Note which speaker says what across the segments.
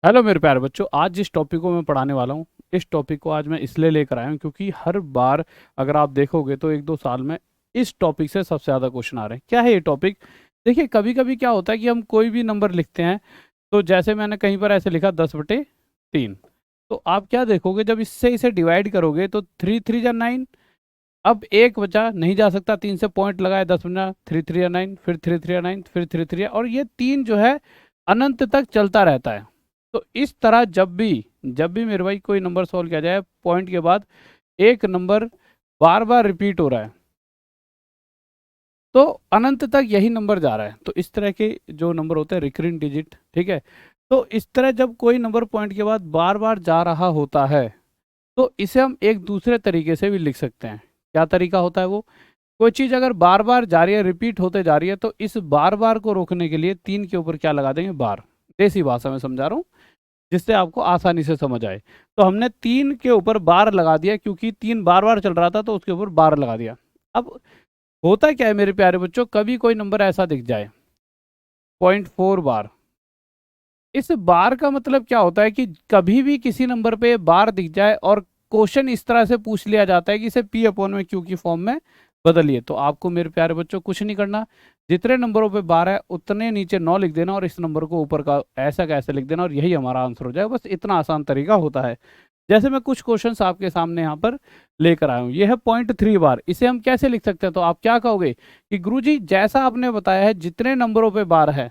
Speaker 1: Hello मेरे प्यारे बच्चों, आज जिस टॉपिक को मैं पढ़ाने वाला हूँ, इस टॉपिक को आज मैं इसलिए लेकर आया हूँ क्योंकि हर बार अगर आप देखोगे तो एक दो साल में इस टॉपिक से सबसे ज़्यादा क्वेश्चन आ रहे हैं। क्या है ये टॉपिक? देखिए, कभी कभी क्या होता है कि हम कोई भी नंबर लिखते हैं, तो जैसे मैंने कहीं पर ऐसे लिखा 10/3। तो आप क्या देखोगे, जब इससे इसे डिवाइड करोगे तो 3 3 जा 9। अब एक बचा, नहीं जा सकता, 3 से पॉइंट लगाए, 10 बना, 3 3 जा 9, फिर 3 3 जा 9, फिर 3 3 और ये 3 जो है अनंत तक चलता रहता है। तो इस तरह जब भी मेरे भाई कोई नंबर सॉल्व किया जाए, पॉइंट के बाद एक नंबर बार बार रिपीट हो रहा है, तो अनंत तक यही नंबर जा रहा है। तो इस तरह के जो नंबर होते हैं रिकरिंग डिजिट, ठीक है। तो इस तरह जब कोई नंबर पॉइंट के बाद बार बार जा रहा होता है, तो इसे हम एक दूसरे तरीके से भी लिख सकते हैं। क्या तरीका होता है वो? कोई चीज़ अगर बार बार जा रही है, रिपीट होते जा रही है, तो इस बार बार को रोकने के लिए 3 के ऊपर क्या लगा देंगे? बार। देसी भाषा में समझा रहा हूँ, जिससे आपको आसानी से समझ आए। तो हमने 3 के ऊपर बार लगा दिया, क्योंकि 3 बार बार चल रहा था तो उसके ऊपर बार लगा दिया। अब होता क्या है मेरे प्यारे बच्चों, कभी कोई नंबर ऐसा दिख जाए, 0.4 बार। इस बार का मतलब क्या होता है कि कभी भी किसी नंबर पे बार दिख जाए और क्वेश्चन इस तरह से पूछ लिया जाता है कि इसे P/Q की फॉर्म में बदलिए। तो आपको मेरे प्यारे बच्चों कुछ नहीं करना, जितने नंबरों पे बार है उतने नीचे 9 लिख देना और इस नंबर को ऊपर का ऐसा का ऐसा लिख देना, और यही हमारा आंसर हो जाएगा। बस इतना आसान तरीका होता है। जैसे मैं कुछ क्वेश्चंस आपके सामने यहाँ पर लेकर आया हूँ। ये है 0.3 बार। इसे हम कैसे लिख सकते हैं? तो आप क्या कहोगे कि गुरुजी, जैसा आपने बताया है, जितने नंबरों पे बार है,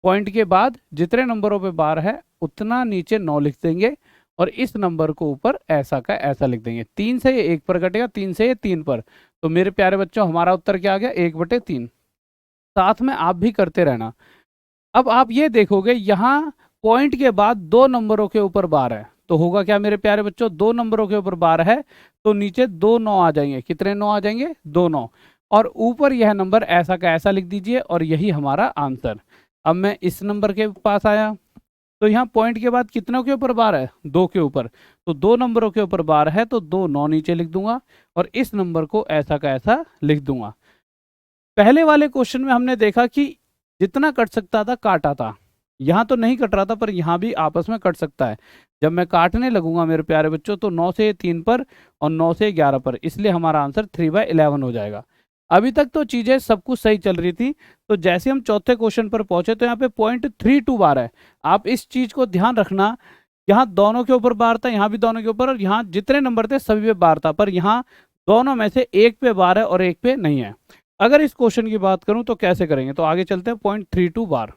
Speaker 1: पॉइंट के बाद जितने नंबरों पे बार है उतना नीचे 9 लिख देंगे और इस नंबर को ऊपर ऐसा का ऐसा लिख देंगे। 3 से ये 1 पर कटेगा, 3 से ये 3 पर। तो मेरे प्यारे बच्चों, हमारा उत्तर क्या आ गया? 1/3। साथ में आप भी करते रहना। अब आप ये देखोगे, यहाँ पॉइंट के बाद दो नंबरों के ऊपर बार है, तो होगा क्या मेरे प्यारे बच्चों? दो नंबरों के ऊपर बार है तो नीचे 2 9 आ जाएंगे। कितने 9 आ जाएंगे? 2 9। और ऊपर यह नंबर ऐसा का ऐसा लिख दीजिए और यही हमारा आंसर। अब मैं इस नंबर के पास आया, तो यहाँ पॉइंट के बाद कितनों के ऊपर बार है? 2 के ऊपर। तो दो नंबरों के ऊपर बार है तो 2 9 नीचे लिख दूंगा और इस नंबर को ऐसा का ऐसा लिख दूंगा। पहले वाले क्वेश्चन में हमने देखा कि जितना कट सकता था काटा था। यहाँ तो नहीं कट रहा था, पर यहाँ भी आपस में कट सकता है। जब मैं काटने लगूंगा मेरे प्यारे बच्चों, तो 9 से 3 पर और 9 से 11 पर, इसलिए हमारा आंसर 3/11 हो जाएगा। अभी तक तो चीजें सब कुछ सही चल रही थी। तो जैसे हम चौथे क्वेश्चन पर पहुंचे, तो यहाँ पे 0.32 बार है। आप इस चीज को ध्यान रखना, यहाँ दोनों के ऊपर बार था, यहाँ भी दोनों के ऊपर, और यहाँ जितने नंबर थे सभी पे बार था, पर यहाँ दोनों में से एक पे बार है और एक पे नहीं है। अगर इस क्वेश्चन की बात करूं तो कैसे करेंगे, तो आगे चलते हैं। 0.32 बार,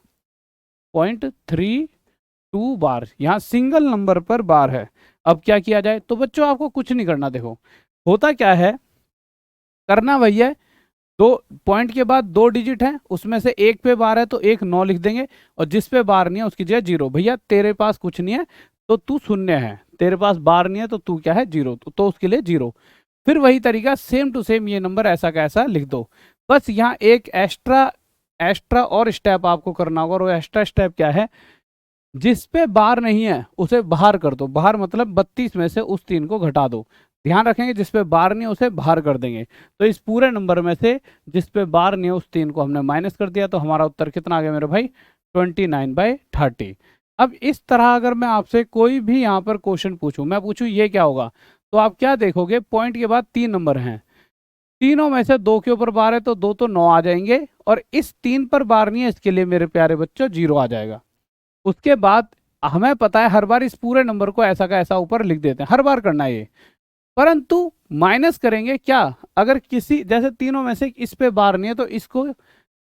Speaker 1: 0.32 बार, यहाँ सिंगल नंबर पर बार है। अब क्या किया जाए? तो बच्चों आपको कुछ नहीं करना। देखो, होता क्या है, करना वही है। दो पॉइंट के बाद दो डिजिट है, उसमें से एक पे बार है तो एक 9 लिख देंगे, और जिस पे बार नहीं है उसकी जगह 0। भैया तेरे पास कुछ नहीं है तो तू शून्य है, तेरे पास बार नहीं है तो तू क्या है? 0। तो उसके लिए 0। फिर वही तरीका सेम टू सेम, ये नंबर ऐसा का ऐसा लिख दो। बस यहाँ एक एक्स्ट्रा एक्स्ट्रा और स्टेप आपको करना होगा, और वो एक्स्ट्रा स्टेप क्या है? जिस पे बार नहीं है उसे बाहर कर दो। बाहर मतलब 32 में से उस 3 को घटा दो। ध्यान रखेंगे, जिस पे बार नहीं है उसे बाहर कर देंगे। तो इस पूरे नंबर में से जिस पे बार नहीं है उस 3 को हमने माइनस कर दिया, तो हमारा उत्तर कितना आ गया मेरे भाई? 29/30। अब इस तरह अगर मैं आपसे कोई भी यहाँ पर क्वेश्चन पूछूं, मैं पूछूं ये क्या होगा, तो आप क्या देखोगे? पॉइंट के बाद 3 नंबर हैं, तीनों में से 2 के ऊपर बार है तो 2 तो 9 आ जाएंगे, और इस 3 पर बार नहीं है, इसके लिए मेरे प्यारे बच्चों 0 आ जाएगा। उसके बाद हमें पता है हर बार इस पूरे नंबर को ऐसा का ऐसा ऊपर लिख देते हैं, हर बार करना है ये। परंतु माइनस करेंगे क्या? अगर किसी जैसे तीनों में से इस पे बार नहीं है तो इसको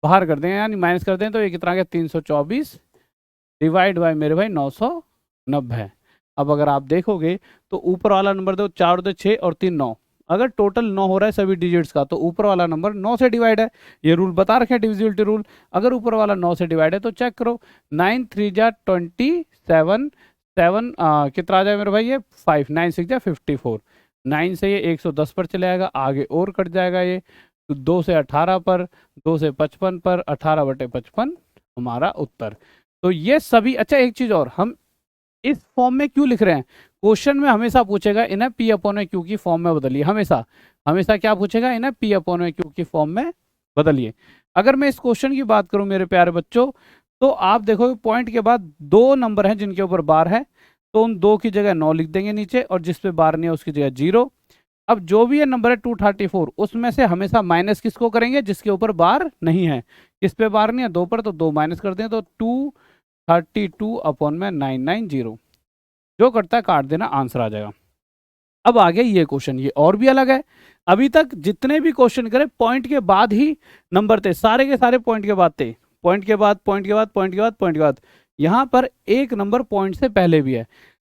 Speaker 1: बाहर कर देंगे, यानी माइनस कर दें, तो ये कितना आ गया? 324 डिवाइड बाय मेरे भाई 990। अब अगर आप देखोगे तो ऊपर वाला नंबर दो, 4 दो 6 और 3 9। अगर टोटल 9 हो रहा है सभी डिजिट्स का, तो ऊपर वाला नंबर 9 से डिवाइड है। ये रूल बता रखे हैं, डिविजिबिलिटी रूल। अगर ऊपर वाला 9 से डिवाइड है तो चेक करो, 9 3 जा 27, 7 कितना आ जाए मेरे भाई? ये 5, 9 6 जा 54। 9 से ये 110 पर चले जाएगा, आगे और कट जाएगा ये। तो 2 से 18 पर, 2 से 55 पर, 18/55 हमारा उत्तर। तो ये सभी। अच्छा, एक चीज और, हम इस फॉर्म में क्यों लिख रहे हैं? क्वेश्चन में हमेशा पूछेगा इन्हें P/Q की फॉर्म में बदलिए। हमेशा हमेशा क्या पूछेगा? इन्हें P/Q की फॉर्म में बदलिए। अगर मैं इस क्वेश्चन की बात करूं मेरे प्यारे बच्चों, तो आप देखोगे पॉइंट के बाद 2 नंबर हैं जिनके ऊपर बार है, तो उन 2 की जगह 9 लिख देंगे नीचे, और जिस पे बार नहीं है उसकी जगह 0। अब जो भी ये नंबर है 234, उसमें से हमेशा माइनस किसको करेंगे, जिसके ऊपर बार नहीं है। किस पे बार नहीं है, 2 पर, तो 2 माइनस कर दें, तो 232 अपॉन में 990, जो करता है काट देना, आंसर आ जाएगा। अब आ गया ये क्वेश्चन, ये और भी अलग है। अभी तक जितने भी क्वेश्चन करे पॉइंट के बाद ही नंबर थे, सारे के सारे पॉइंट के बाद थे, पॉइंट के बाद, पॉइंट के बाद, पॉइंट के बाद, पॉइंट के बाद। यहाँ पर एक नंबर पॉइंट से पहले भी है।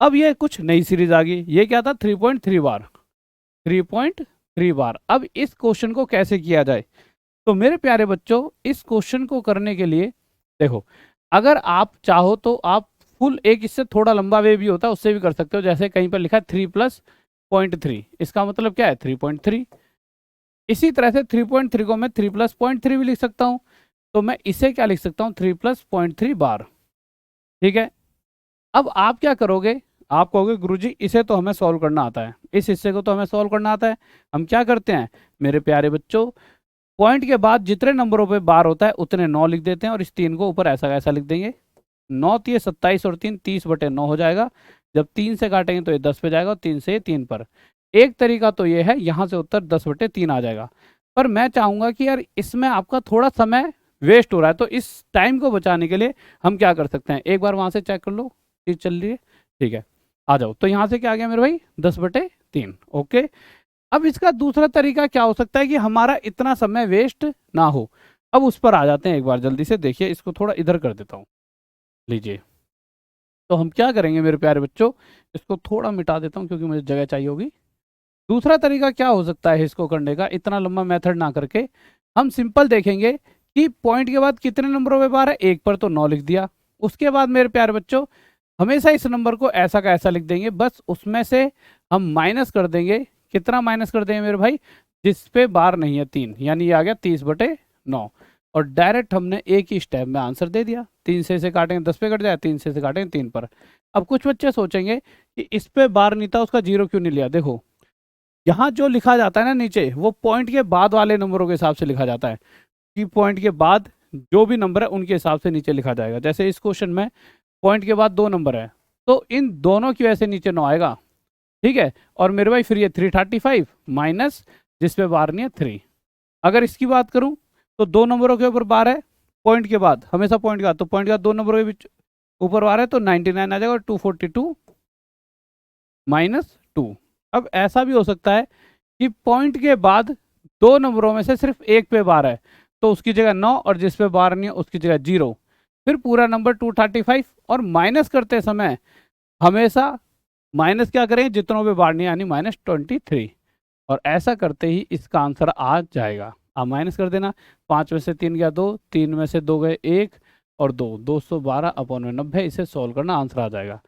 Speaker 1: अब ये कुछ नई सीरीज आ गई, ये क्या था, 3.3 बार, 3.3 बार। अब इस क्वेश्चन को कैसे किया जाए, तो मेरे प्यारे बच्चों इस क्वेश्चन को करने के लिए देखो, अगर आप चाहो तो आप फुल एक इससे थोड़ा लंबा वे भी होता है उससे भी कर सकते हो। जैसे कहीं पर लिखा है 3+0.3, इसका मतलब क्या है 3.3। इसी तरह से 3.3 को मैं 3+0.3 भी लिख सकता हूँ, तो मैं इसे क्या लिख सकता हूँ 3+0.3 बार। ठीक है, अब आप क्या करोगे, आप कहोगे गुरुजी इसे तो हमें सॉल्व करना आता है, इस हिस्से को तो हमें सॉल्व करना आता है। हम क्या करते हैं मेरे प्यारे बच्चों, पॉइंट के बाद जितने नंबरों पे बार होता है उतने 9 लिख देते हैं, और इस 3 को ऊपर ऐसा ऐसा लिख देंगे। 9 3 27 और 3 30/9 हो जाएगा। जब 3 से काटेंगे तो ये 10 पे जाएगा, और 3 से 3 पर। एक तरीका तो ये है, यहाँ से उत्तर 10/3 आ जाएगा। पर मैं चाहूँगा कि यार इसमें आपका थोड़ा समय वेस्ट हो रहा है, तो इस टाइम को बचाने के लिए हम क्या कर सकते हैं, एक बार वहाँ से चेक कर लो चीज चल रही है। ठीक है, आ जाओ। तो यहाँ से क्या आ गया मेरे भाई, 10/3। ओके, अब इसका दूसरा तरीका क्या हो सकता है कि हमारा इतना समय वेस्ट ना हो। अब उस पर आ जाते हैं एक बार जल्दी से, देखिए इसको थोड़ा इधर कर देता हूँ, लीजिए। तो हम क्या करेंगे मेरे प्यारे बच्चों, इसको थोड़ा मिटा देता हूँ क्योंकि मुझे जगह चाहिए होगी। दूसरा तरीका क्या हो सकता है इसको करने का, इतना लंबा मेथड ना करके हम सिंपल देखेंगे कि पॉइंट के बाद कितने नंबरों में बार है, एक पर तो 9 लिख दिया। उसके बाद मेरे प्यारे बच्चों हमेशा इस नंबर को ऐसा का ऐसा लिख देंगे, बस उसमें से हम माइनस कर देंगे। कितना माइनस कर देंगे मेरे भाई, जिस पे बार नहीं है 3, यानी ये आ गया 30/9। और डायरेक्ट हमने एक ही स्टेप में आंसर दे दिया। 3 से इसे काटेंगे 10 पे कट जाए, 3 से इसे काटेंगे 3 पर। अब कुछ बच्चे सोचेंगे कि इस पे बार नहीं था, उसका 0 क्यों नहीं लिया। देखो यहाँ जो लिखा जाता है ना नीचे, वो पॉइंट के बाद वाले नंबरों के हिसाब से लिखा जाता है, कि पॉइंट के बाद जो भी नंबर है उनके हिसाब से नीचे लिखा जाएगा। जैसे इस क्वेश्चन में पॉइंट के बाद 2 नंबर है, तो इन दोनों की वजह से नीचे 9 आएगा। ठीक है, और मेरे भाई फिर ये 335 माइनस जिस पे बार नहीं है 3। अगर इसकी बात करूं तो 2 नंबरों के ऊपर बार है, पॉइंट के बाद, हमेशा पॉइंट के बाद, तो पॉइंट के बाद 2 नंबरों के बीच ऊपर बार है, तो 99 आ जाएगा, और 242 -2। अब ऐसा भी हो सकता है कि पॉइंट के बाद 2 नंबरों में से सिर्फ एक पे बार है, तो उसकी जगह 9, और जिस पे बार नहीं है उसकी जगह 0। फिर पूरा नंबर 235, और माइनस करते समय हमेशा माइनस क्या करें, जितनों पे बार नहीं, यानी -23। और ऐसा करते ही इसका आंसर आ जाएगा। आप माइनस कर देना, 5 में से 3 गया 2, 3 में से 2 गए 1, और 212/90। इसे सॉल्व करना, आंसर आ जाएगा।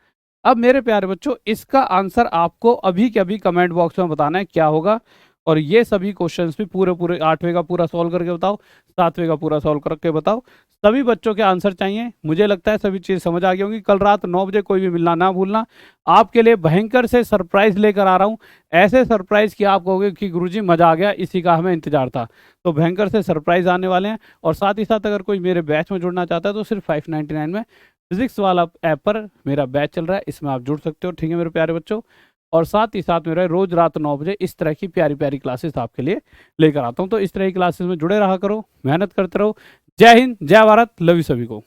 Speaker 1: अब मेरे प्यारे बच्चों इसका आंसर आपको अभी के अभी कमेंट बॉक्स में बताना है क्या होगा। और ये सभी क्वेश्चंस भी पूरे 8वें का पूरा सॉल्व करके बताओ, 7वें का पूरा सॉल्व करके बताओ। सभी बच्चों के आंसर चाहिए। मुझे लगता है सभी चीज़ समझ आ गई होंगी। कल रात 9 बजे कोई भी मिलना ना भूलना। आपके लिए भयंकर से सरप्राइज लेकर आ रहा हूँ, ऐसे सरप्राइज कि आप कहोगे कि गुरुजी मज़ा आ गया, इसी का हमें इंतजार था। तो भयंकर से सरप्राइज आने वाले हैं। और साथ ही साथ अगर कोई मेरे बैच में जुड़ना चाहता है तो सिर्फ 599 में फिजिक्स वाला ऐप पर मेरा बैच चल रहा है, इसमें आप जुड़ सकते हो। ठीक है मेरे प्यारे बच्चों, और साथ ही साथ मेरा रोज रात 9 बजे इस तरह की प्यारी प्यारी क्लासेस आपके लिए लेकर आता हूँ। तो इस तरह की क्लासेस में जुड़े रहा करो, मेहनत करते रहो। जय हिंद, जय भारत, लव यू सभी को।